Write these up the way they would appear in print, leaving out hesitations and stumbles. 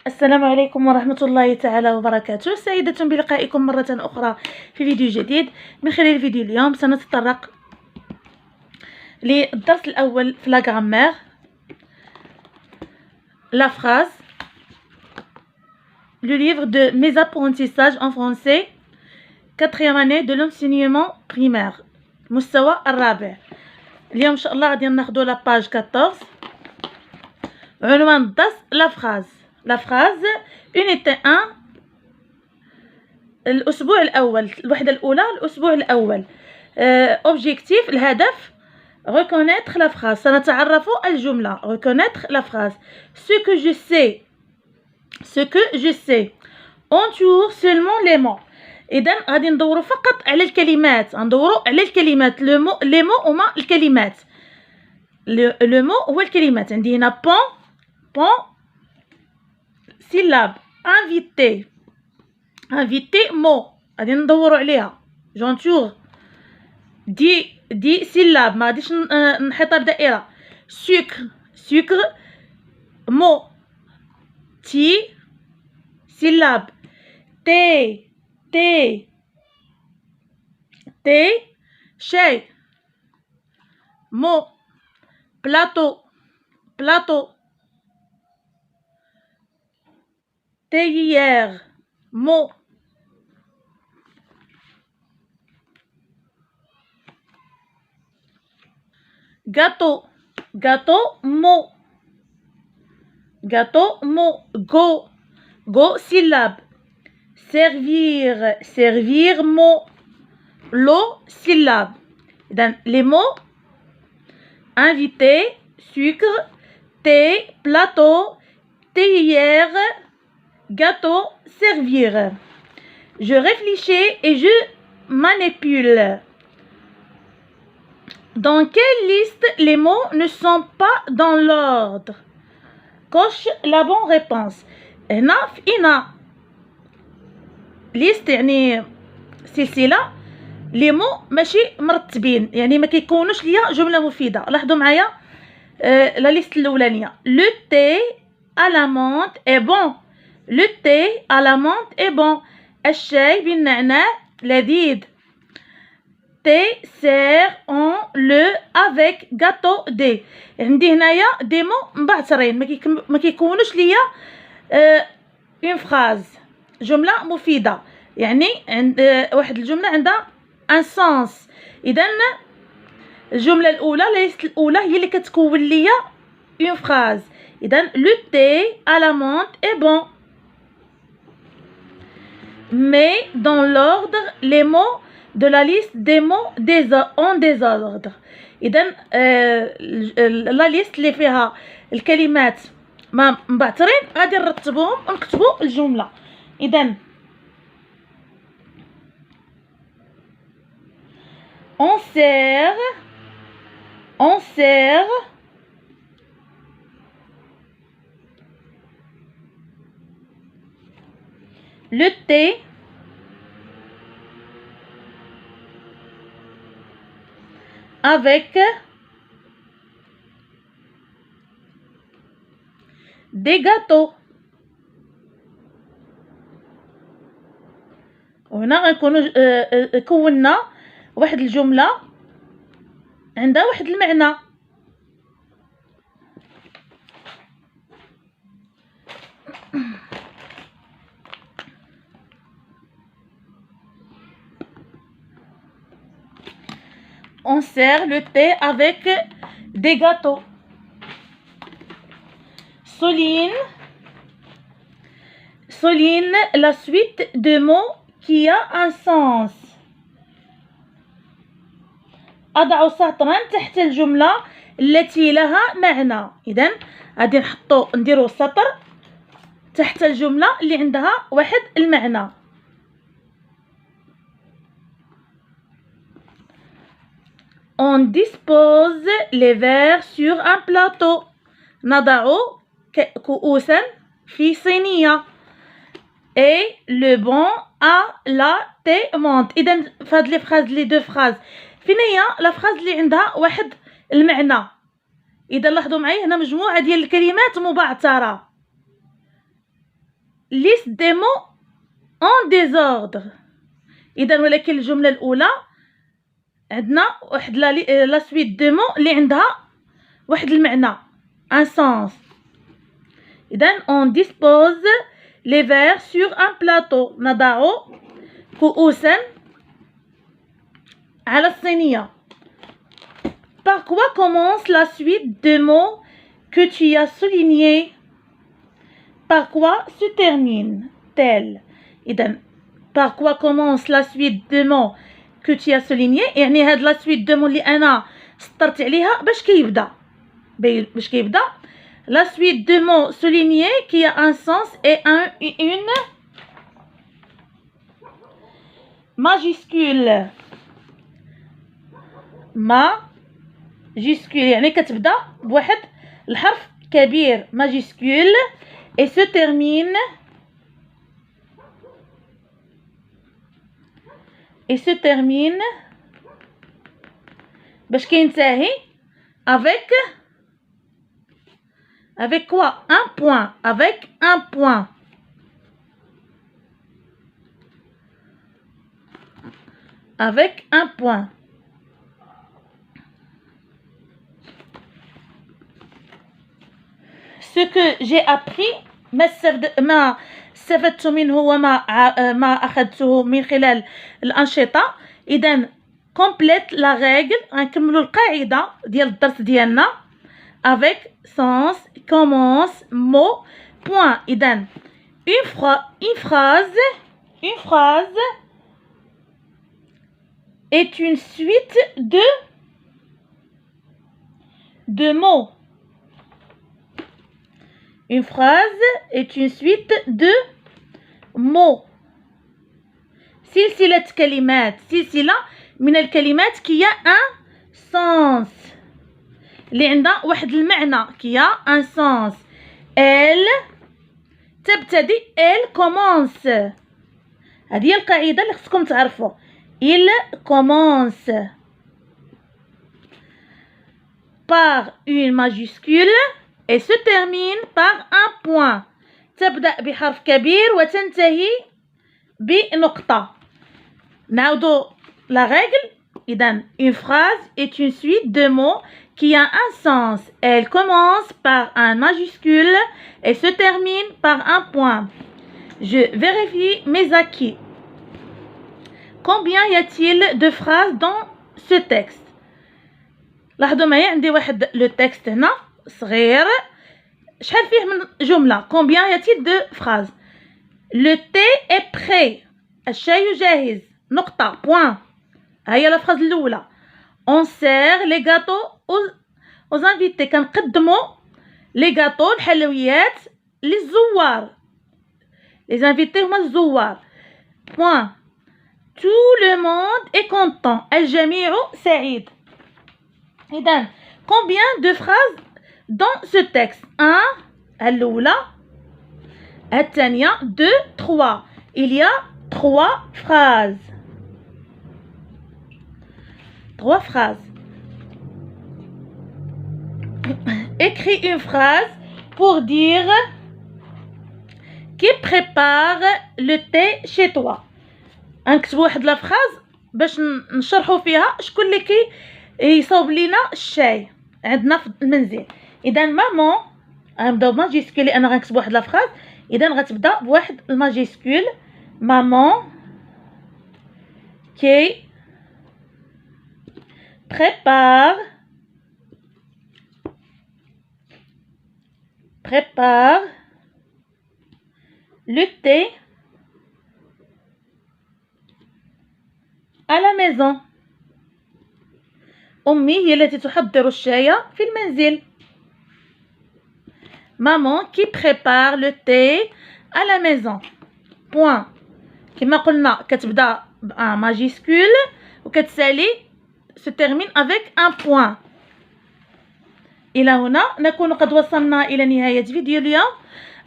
السلام عليكم ورحمة الله تعالى وبركاته. سعيدة بلقائكم مرة أخرى في فيديو جديد. من خلال الفيديو اليوم سنتطرق للدرس الأول في لا غرامير، la phrase, le livre de mes apprentissages en français, 4e année de l'enseignement primaire، المستوى الرابع. اليوم إن شاء الله غادي ناخدو لا باج 14. عنوان الدرس لا فراز unité 1، الأسبوع الأول، الوحدة الأولى، الأسبوع الأول. objectif، الهدف، reconnaître la phrase، سنتعرف الجملة. reconnaître la phrase. ce que je sais entoure seulement les mots. إذن غادي ندورو فقط على الكلمات، غندورو على الكلمات. لي مو هما الكلمات. لو مو هو الكلمات. عندي هنا بون syllabe، invité مو غادي ندورو عليها. جونتور دي syllabe، ما غاديش نحيطها بدائرة. sucre مو تي syllabe. تي شاي مو. plateau théière مو. gâteau مو. go syllabe. servir mot. l'eau syllabe. إذن les mots invité, sucre, thé, plateau, théière, gâteau, servir. Je réfléchis et je manipule. Dans quelle liste les mots ne sont pas dans l'ordre? coche la bonne réponse. هنا فينا ليست يعني سلسله. لي مو ماشي مرتبين، يعني ما كيكونوش ليا جمله مفيده. لاحظوا معايا لا ليست الاولانيه. لو تي à la menthe est bon. لو تي à la menthe est bon. الشاي بالنعناع لذيذ. تي سير اون لو افيك غاتو دي. عندي هنايا دي مو مبعثرين، ما كيكونوش ليا اون فراز، جمله مفيده. يعني عند واحد الجمله عندها ان سونس. اذا الجمله الاولى، ليست الاولى، هي اللي كتكون ليا اون فراز. اذا لو تي à la menthe est bon. mais dans l'ordre les mots de la liste des mots en désordre. اذا لا ليست اللي فيها الكلمات ما مبعثرين غادي نرتبوهم ونكتبوا الجمله. اذا on sert le thé avec des gâteaux. وهنا غنكونوا كونا واحد الجمله عندها واحد المعنى. on sert le thé avec des gâteaux. souligne la suite de mots qui a un sens. أضع سطرا تحت الجملة التي لها معنى. إذن غادي نديرو سطر تحت الجملة اللي عندها واحد المعنى. on dispose les verres sur un plateau. نضع كؤوسا في صينية. et le bon à la thé menthe. إذن في هاد لي فراز، لي دو فراز، فين هي لا فراز اللي عندها واحد المعنى؟ اذا لاحظوا معايا هنا مجموعه ديال الكلمات مبعثره. liste des mots en désordre. إذا ولكن الجملة الأولى عندنا واحد لا سويت دو مو اللي عندها واحد المعنى un sens. إذا on dispose les verres sur un plateau. نضع كؤوسا على الصينية. Par quoi commence la suite de mots que tu as souligné? Par quoi se termine-t-elle? إذا par quoi commence la suite de mots que tu as souligné؟ يعني هاد la suite de mots اللي أنا سطرت عليها باش كيبدا la suite de mots soulignés qui a un sens et une majuscule. majuscule يعني كتبدا بواحد الحرف كبير majuscule et se termine باش كينتهي avec quoi? Un point. Avec un point. Avec un point. Ce que j'ai appris ما استفدت منه وما ما أخذته من خلال الأنشطة. إذا complète la règle. غنكملوا القاعدة ديال الدرس ديالنا avec sens, commence, mot, point. إذن une phrase est une suite de mots. Une phrase est une suite de mots. سلسلة كلمات. سلسلة من الكلمات qui a un sens. اللي عندها واحد المعنى qui a un sens. elle تبتدي elle commence. هذه هي القاعدة اللي خصكم تعرفوا. il commence par une majuscule et se termine par un point. تبدأ بحرف كبير وتنتهي بنقطة. نعودوا la règle. إذن une phrase est une suite de mots qui a un sens. Elle commence par un majuscule et se termine par un point. Je vérifie mes acquis. Combien y a-t-il de phrases dans ce texte? لاحظوا معايا عندي واحد لو تكست هنا صغير. شحال فيه من جملة؟ Combien y a-t-il de phrases? Le thé est prêt. الشاي جاهز. نقطة. point. هي لا فراز الأولى. On sert les gâteaux aux invités. كنقدموا les gâteaux الحلويات للزوار. les invités هما الزوار. point. Tout le monde est content. الجميع سعيد. إذن combien de phrases dans ce texte? 1 الأولى الثانية 2 3. Il y a 3 phrases. 3 phrases. Écris une phrase pour dire qui prépare le thé chez toi. غنكتبوا واحد لا فراز باش نشرحوا فيها شكون اللي يصاوب لينا الشاي عندنا في المنزل. اذا مامون غنبداو بماجيسكول لان غنكتب واحد لا فراز. اذا غتبدا بواحد الماجيسكول مامون كي prépare le thé à la maison. أمي هي التي تحضر الشاي في المنزل. Maman qui prépare le thé à la maison. point. كما قلنا كتبدا بان ماجيسكول وكتسالي se termine avec un point. إلى هنا نكون قد وصلنا إلى نهاية فيديو اليوم.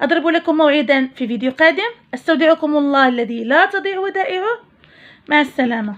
أضرب لكم موعدا في فيديو قادم. أستودعكم الله الذي لا تضيع ودائعه. مع السلامة.